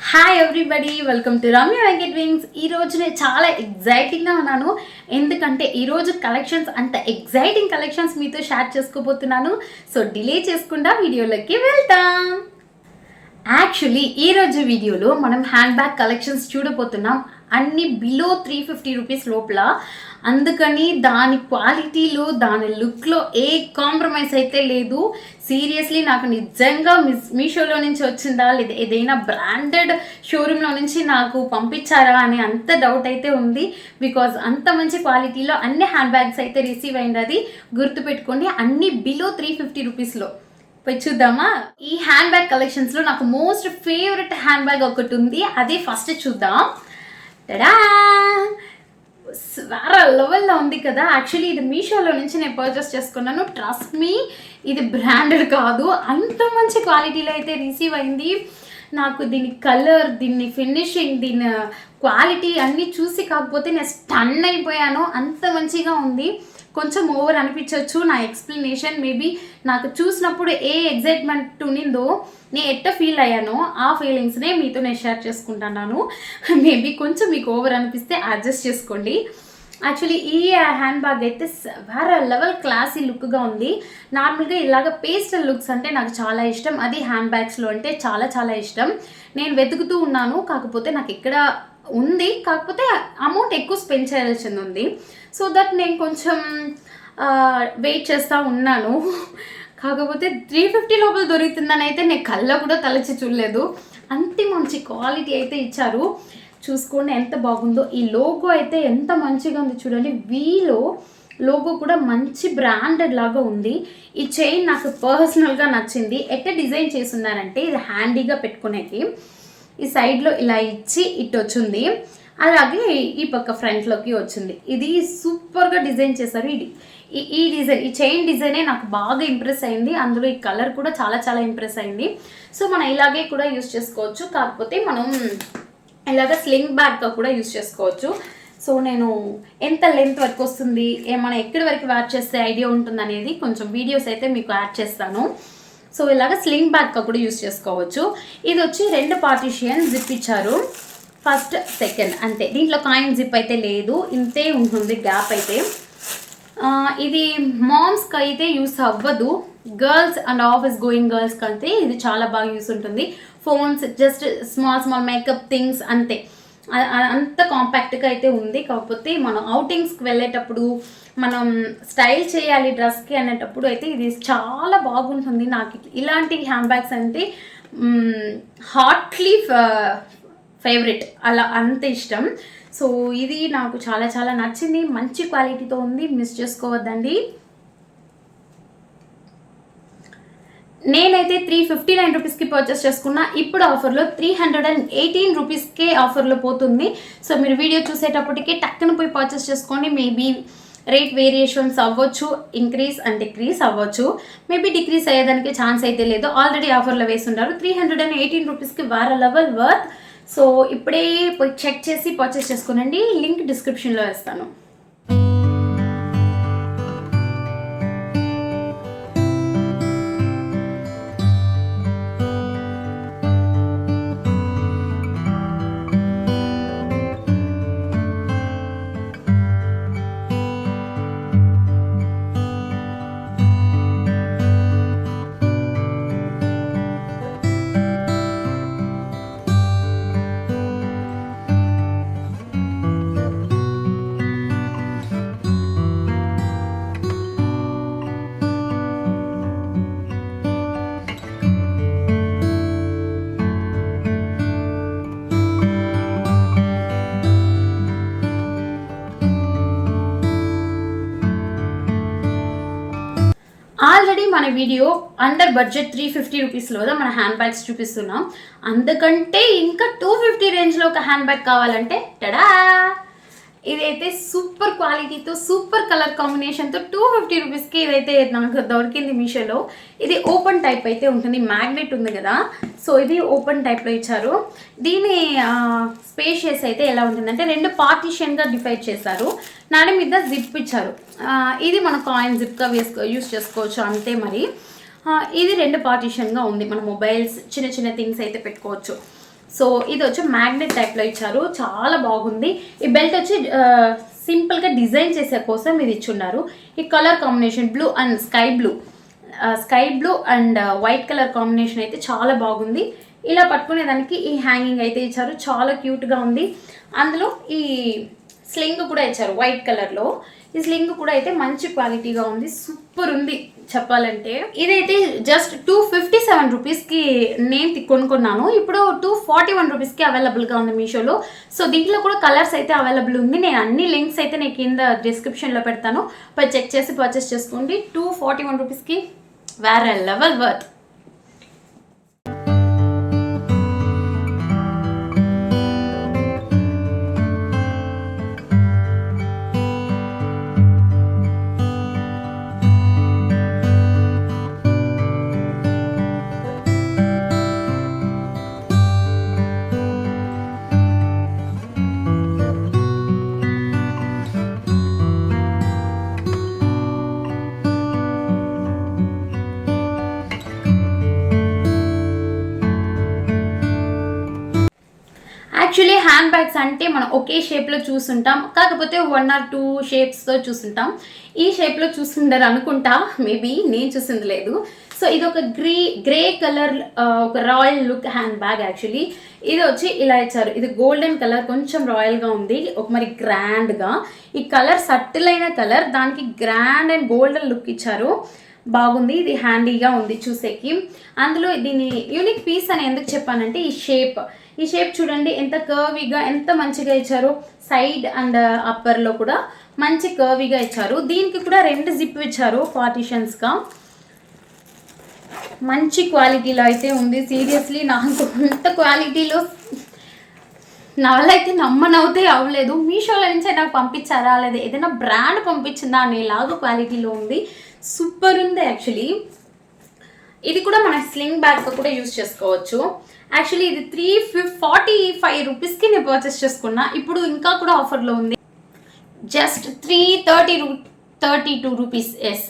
Hi everybody, welcome to Ramya Venkat wings. ఈరోజు నేను చాలా ఎగ్జైటింగ్గా ఉన్నాను. ఎందుకంటే ఈరోజు కలెక్షన్స్ అంత ఎగ్జైటింగ్ కలెక్షన్స్ మీతో షేర్ చేసుకోబోతున్నాను. సో డిలే చేసుకుండా వీడియోలోకి వెళ్తాం. యాక్చువల్లీ ఈరోజు వీడియోలో మనం హ్యాండ్ బ్యాగ్ కలెక్షన్స్ చూడబోతున్నాం. అన్ని బిలో 350 రూపీస్ లోపల. అందుకని దాని క్వాలిటీలో దాని లుక్లో ఏ కాంప్రమైజ్ అయితే లేదు. సీరియస్లీ నాకు నిజంగా మీషోలో నుంచి వచ్చిందా లేదా ఏదైనా బ్రాండెడ్ షోరూంలో నుంచి నాకు పంపించారా అని అంత డౌట్ అయితే ఉంది. బికాజ్ అంత మంచి క్వాలిటీలో అన్ని హ్యాండ్ బ్యాగ్స్ అయితే రిసీవ్ అయింది. అది గుర్తుపెట్టుకోండి, అన్ని బిలో 350 రూపీస్లో. పోయి చూద్దామా? ఈ హ్యాండ్ బ్యాగ్ కలెక్షన్స్లో నాకు మోస్ట్ ఫేవరెట్ హ్యాండ్ బ్యాగ్ ఒకటి ఉంది. అది ఫస్ట్ చూద్దాం. టడా! వేరే లెవెల్లో ఉంది కదా. యాక్చువల్లీ ఇది మీషోలో నుంచి నేను పర్చేస్ చేసుకున్నాను. ట్రస్ట్ మీ, ఇది బ్రాండెడ్ కాదు, అంత మంచి క్వాలిటీలో అయితే రిసీవ్ అయింది. నాకు దీని కలర్, దీని ఫినిషింగ్, దీని క్వాలిటీ అన్నీ చూసి కాకపోతే నేను స్టన్ అయిపోయాను. అంత మంచిగా ఉంది. కొంచెం ఓవర్ అనిపించవచ్చు నా ఎక్స్ప్లెనేషన్. మేబీ నాకు చూసినప్పుడు ఏ ఎగ్జైట్మెంట్ ఉన్నిందో, నేను ఎట్ట ఫీల్ అయ్యానో ఆ ఫీలింగ్స్నే మీతో నేను షేర్ చేసుకుంటున్నాను. మేబీ కొంచెం మీకు ఓవర్ అనిపిస్తే అడ్జస్ట్ చేసుకోండి. యాక్చువల్లీ ఈ హ్యాండ్ బ్యాగ్ అయితే వేరే లెవెల్ క్లాసీ లుక్గా ఉంది. నార్మల్గా ఇలాగ పేస్టల్ లుక్స్ అంటే నాకు చాలా ఇష్టం. అది హ్యాండ్ బ్యాగ్స్లో అంటే చాలా చాలా ఇష్టం. నేను వెతుకుతూ ఉన్నాను, కాకపోతే నాకు ఇక్కడ ఉంది, కాకపోతే అమౌంట్ ఎక్కువ స్పెండ్ చేయాల్సింది ఉంది. సో దట్ నేను కొంచెం వెయిట్ చేస్తూ ఉన్నాను. కాకపోతే 350 లోపల దొరుకుతుందని అయితే నేను కళ్ళ కూడా తలచి చూడలేదు. అంత మంచి క్వాలిటీ అయితే ఇచ్చారు. చూసుకోండి ఎంత బాగుందో. ఈ లోగో అయితే ఎంత మంచిగా ఉంది చూడండి. వీలో లోగో కూడా మంచి బ్రాండెడ్ లాగా ఉంది. ఈ చైన్ నాకు పర్సనల్గా నచ్చింది. ఎట్ట డిజైన్ చేస్తున్నారంటే ఇది హ్యాండీగా పెట్టుకునేకి ఈ సైడ్లో ఇలా ఇచ్చి ఇటు వచ్చింది, అలాగే ఈ పక్క ఫ్రంట్లోకి వచ్చింది. ఇది సూపర్గా డిజైన్ చేశారు. ఈ డిజైన్, ఈ చైన్ డిజైనే నాకు బాగా ఇంప్రెస్ అయింది. అందులో ఈ కలర్ కూడా చాలా చాలా ఇంప్రెస్ అయింది. సో మనం ఇలాగే కూడా యూస్ చేసుకోవచ్చు, కాకపోతే మనం ఇలాగ స్లింగ్ బ్యాగ్గా కూడా యూస్ చేసుకోవచ్చు. సో నేను ఎంత లెంత్ వరకు వస్తుంది, ఏమైనా ఎక్కడి వరకు యాడ్ చేస్తే ఐడియా ఉంటుంది అనేది కొంచెం వీడియోస్ అయితే మీకు యాడ్ చేస్తాను. సో ఇలాగ స్లింగ్ బ్యాగ్గా కూడా యూస్ చేసుకోవచ్చు. ఇది వచ్చి 2 పార్టీషన్ జిప్ ఇచ్చారు, ఫస్ట్ సెకండ్ అంతే. దీంట్లో కాయిన్ జిప్ అయితే లేదు, ఇంతే ఉంటుంది గ్యాప్ అయితే. ఇది మామ్స్కి అయితే యూస్ అవ్వదు, గర్ల్స్ అండ్ ఆఫీస్ గోయింగ్ గర్ల్స్కి అయితే ఇది చాలా బాగా యూస్ ఉంటుంది. Phones, just small makeup things అంతే. అంత కాంపాక్ట్గా అయితే ఉంది. కాకపోతే మనం అవుటింగ్స్కి వెళ్ళేటప్పుడు, మనం స్టైల్ చేయాలి డ్రెస్కి అనేటప్పుడు అయితే ఇది చాలా బాగుంటుంది. నాకు ఇలాంటి హ్యాండ్ బ్యాగ్స్ అంటే హాట్లీ ఫేవరెట్, అలా అంత ఇష్టం. సో ఇది నాకు చాలా చాలా నచ్చింది. మంచి క్వాలిటీతో ఉంది, మిస్ చేసుకోవద్దండి. నేనైతే 359 రూపీస్కి పర్చేస్ చేసుకున్నా. ఇప్పుడు ఆఫర్లో 318 రూపీస్కే ఆఫర్లో పోతుంది. సో మీరు వీడియో చూసేటప్పటికే టక్కున పోయి పర్చేస్ చేసుకోండి. మేబీ రేట్ వేరియేషన్స్ అవ్వచ్చు, ఇంక్రీజ్ అండ్ డిక్రీజ్ అవ్వచ్చు. మేబీ డిక్రీజ్ అయ్యేదానికి ఛాన్స్ అయితే లేదు. ఆల్రెడీ ఆఫర్లో వేసుంటారు. 318 రూపీస్కి వేరే లెవెల్ వర్త్. సో ఇప్పుడే పోయి చెక్ చేసి పర్చేస్ చేసుకోనండి. లింక్ డిస్క్రిప్షన్లో వేస్తాను. ఆల్రెడీ మన వీడియో అండర్ బడ్జెట్ 350 రూపీస్లో మన హ్యాండ్ బ్యాగ్స్ చూపిస్తున్నాం. అందుకంటే ఇంకా 250 రేంజ్లో ఒక హ్యాండ్ బ్యాగ్ కావాలంటే టడా! ఇదైతే సూపర్ క్వాలిటీతో, సూపర్ కలర్ కాంబినేషన్తో 250 రూపీస్కి ఇదైతే నాకు దొరికింది మీషోలో. ఇది ఓపెన్ టైప్ అయితే ఉంటుంది, మ్యాగ్నెట్ ఉంది కదా. సో ఇది ఓపెన్ టైప్లో ఇచ్చారు. దీని స్పేషియస్ అయితే ఎలా ఉంటుందంటే 2 పార్టీషన్గా డివైడ్ చేశారు. నాడి మీద జిప్ ఇచ్చారు. ఇది మన కాయిన్ జిప్గా యూస్ చేసుకోవచ్చు అంతే. మరి ఇది 2 పార్టీషన్గా ఉంది. మన మొబైల్స్, చిన్న చిన్న థింగ్స్ అయితే పెట్టుకోవచ్చు. సో ఇది వచ్చి మ్యాగ్నెట్ టైప్లో ఇచ్చారు, చాలా బాగుంది. ఈ బెల్ట్ వచ్చి సింపుల్గా డిజైన్ చేసే కోసం ఇది ఇచ్చున్నారు. ఈ colour combination blue and sky blue and white colour combination అయితే చాలా బాగుంది. ఇలా పట్టుకునేదానికి ఈ హ్యాంగింగ్ అయితే ఇచ్చారు, చాలా క్యూట్గా ఉంది. అందులో ఈ స్లింగ్ కూడా ఇచ్చారు వైట్ కలర్లో. ఈ స్లింగ్ కూడా అయితే మంచి క్వాలిటీగా ఉంది, సూపర్ ఉంది చెప్పాలంటే. ఇదైతే జస్ట్ 257 రూపీస్కి నేను కొనుక్కున్నాను. ఇప్పుడు 241 రూపీస్కి అవైలబుల్గా ఉంది మీషోలో. సో దీంట్లో కూడా కలర్స్ అయితే అవైలబుల్ ఉంది. నేను అన్ని లింక్స్ అయితే నేను కింద డిస్క్రిప్షన్లో పెడతాను, పోయి చెక్ చేసి పర్చేస్ చేసుకోండి. 241 రూపీస్కి వేరే level worth. Actually hand bags అంటే మనం ఒకే షేప్లో చూస్తుంటాం, కాకపోతే 1 or 2 షేప్స్తో చూస్తుంటాం. ఈ షేప్లో చూస్తుండరు అనుకుంటా, మేబీ నేను చూసింది లేదు. సో ఇది ఒక గ్రే కలర్ ఒక royal look hand bag. Actually ఇది వచ్చి ఇలా ఇచ్చారు, ఇది గోల్డెన్ కలర్, కొంచెం రాయల్గా ఉంది, ఒక మరి గ్రాండ్గా. ఈ కలర్ సటిల్ అయిన కలర్, దానికి గ్రాండ్ అండ్ గోల్డెన్ లుక్ ఇచ్చారు, బాగుంది. ఇది హ్యాండీగా ఉంది చూసేకి. అందులో దీని యూనిక్ పీస్ అని ఎందుకు చెప్పానంటే ఈ షేప్ చూడండి ఎంత కర్వీగా, ఎంత మంచిగా ఇచ్చారు. సైడ్ అండ్ అప్పర్లో కూడా మంచి కర్వీగా ఇచ్చారు. దీనికి కూడా 2 జిప్ ఇచ్చారు పార్టిషన్స్గా. మంచి క్వాలిటీలో అయితే ఉంది. సీరియస్లీ నాకు అంత క్వాలిటీలో నా వల్ల అయితే నమ్మనవుతే అవ్వలేదు. మీషోలో నుంచే నాకు పంపించారా లేదా ఏదైనా బ్రాండ్ పంపించిందా అనేలాగా క్వాలిటీలో ఉంది, సూపర్ ఉంది. యాక్చువల్లీ ఇది కూడా మన స్లింగ్ బ్యాగ్తో కూడా యూజ్ చేసుకోవచ్చు. యాక్చువల్లీ ఇది 345 రూపీస్కి నేను పర్చేస్ చేసుకున్నా. ఇప్పుడు ఇంకా కూడా ఆఫర్లో ఉంది, జస్ట్ 332 రూపీస్. ఎస్,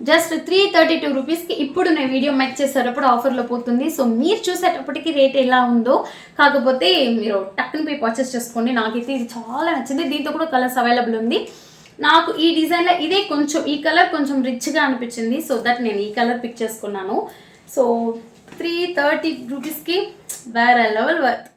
జస్ట్ 332 రూపీస్కి ఇప్పుడు నేను వీడియో మేక్ చేసేటప్పుడు ఆఫర్లో పోతుంది. సో మీరు చూసేటప్పటికి రేట్ ఎలా ఉందో, కాకపోతే మీరు టక్కుని పోయి పర్చేస్ చేసుకోండి. నాకైతే ఇది చాలా నచ్చింది. దీంతో కూడా కలర్స్ అవైలబుల్ ఉంది. నాకు ఈ డిజైన్లో ఇదే కొంచెం, ఈ కలర్ కొంచెం రిచ్గా అనిపించింది, సో దట్ నేను ఈ కలర్ పిక్ చేసుకున్నాను. సో 330 రూపీస్కి వేరే లెవెల్ వర్త్.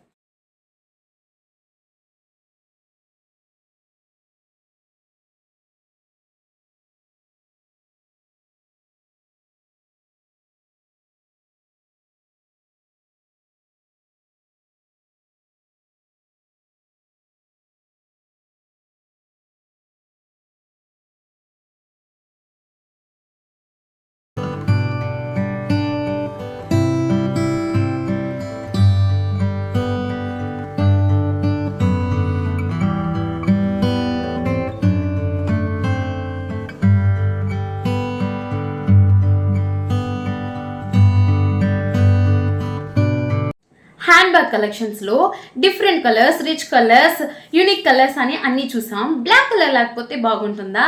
హ్యాండ్ బ్యాగ్ కలెక్షన్స్లో different colours, rich colours, unique colours అని అన్నీ చూసాం. బ్లాక్ కలర్ లేకపోతే బాగుంటుందా?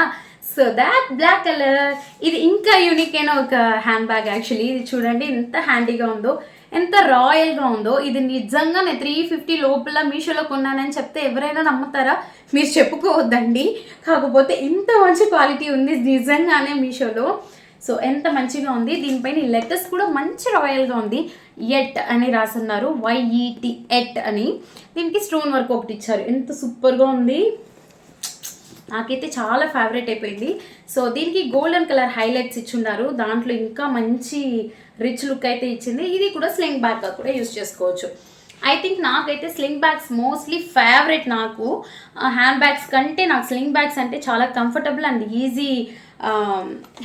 సో దాట్ బ్లాక్ కలర్, ఇది ఇంకా యూనిక్ అయిన ఒక హ్యాండ్ బ్యాగ్. యాక్చువల్లీ ఇది చూడండి ఎంత హ్యాండీగా ఉందో, ఎంత రాయల్గా ఉందో. ఇది నిజంగా నేను 350 లోపల మీషోలో కొన్నానని చెప్తే ఎవరైనా నమ్ముతారా? మీరు చెప్పుకోవద్దండి. కాకపోతే ఇంత మంచి క్వాలిటీ ఉంది నిజంగానే మీషోలో. సో ఎంత మంచిగా ఉంది. దీనిపైన లెటర్స్ కూడా మంచి రాయల్గా ఉంది, ఎట్ అని రాసున్నారు, YET ఎట్ అని. దీనికి స్టోన్ వర్క్ ఒకటి ఇచ్చారు, ఎంత సూపర్గా ఉంది. నాకైతే చాలా ఫేవరెట్ అయిపోయింది. సో దీనికి గోల్డెన్ కలర్ హైలైట్స్ ఇచ్చున్నారు, దాంట్లో ఇంకా మంచి రిచ్ లుక్ అయితే ఇచ్చింది. ఇది కూడా స్లింగ్ బ్యాగ్గా కూడా యూజ్ చేసుకోవచ్చు. ఐ థింక్ నాకైతే స్లింగ్ బ్యాగ్స్ మోస్ట్లీ ఫేవరెట్. నాకు హ్యాండ్ బ్యాగ్స్ కంటే నాకు స్లింగ్ బ్యాగ్స్ అంటే చాలా కంఫర్టబుల్ అండ్ ఈజీ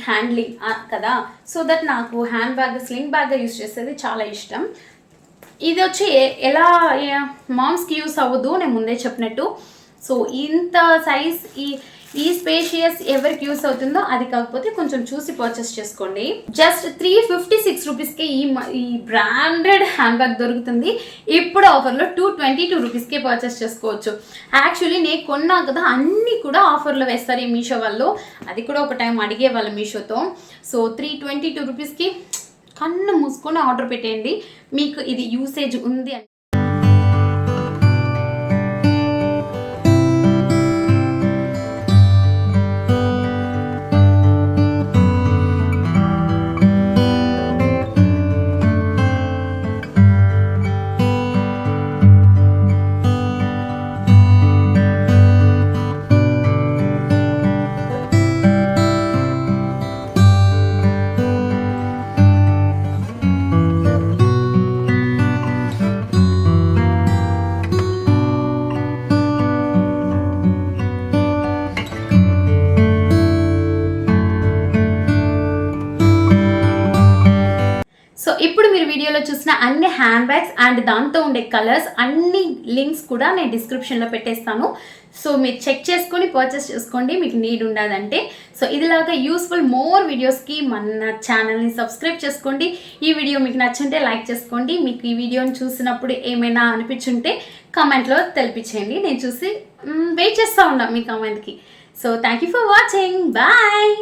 హ్యాండ్లింగ్ కదా. సో దట్ నాకు హ్యాండ్ బ్యాగ్ స్లింగ్ బ్యాగ్గా యూజ్ చేసేది చాలా ఇష్టం. ఇది వచ్చి ఎలా మామ్స్కి యూస్ అవ్వదు, నేను ముందే చెప్పినట్టు. సో ఇంత సైజ్ ఈ స్పేషియస్ ఎవరికి యూస్ అవుతుందో అది కాకపోతే కొంచెం చూసి పర్చేస్ చేసుకోండి. జస్ట్ 356 రూపీస్కి ఈ బ్రాండెడ్ హ్యాండ్ బ్యాగ్ దొరుకుతుంది. ఇప్పుడు ఆఫర్లో 222 రూపీస్కే పర్చేస్ చేసుకోవచ్చు. యాక్చువల్లీ నేను కొన్నా కదా, అన్నీ కూడా ఆఫర్లో వేస్తారు ఈ మీషో వాళ్ళు. అది కూడా ఒక టైం అడిగేవాళ్ళు మీషోతో. సో 322 రూపీస్కి కన్ను మూసుకొని ఆర్డర్ పెట్టేయండి, మీకు ఇది యూసేజ్ ఉంది అని. చూసిన అన్ని హ్యాండ్ బ్యాగ్స్ అండ్ దాంతో ఉండే కలర్స్ అన్ని లింక్స్ కూడా నేను డిస్క్రిప్షన్లో పెట్టేస్తాను. సో మీరు చెక్ చేసుకొని పర్చేస్ చేసుకోండి మీకు నీడ్ ఉండదంటే. సో ఇదిలాగా యూస్ఫుల్ మోర్ వీడియోస్కి మన ఛానల్ని సబ్స్క్రైబ్ చేసుకోండి. ఈ వీడియో మీకు నచ్చుంటే లైక్ చేసుకోండి. మీకు ఈ వీడియోని చూసినప్పుడు ఏమైనా అనిపించుంటే కామెంట్లో తెలిపించేయండి. నేను చూసి వెయిట్ చేస్తూ ఉన్నాను మీ కామెంట్కి. So thank you for watching. Bye.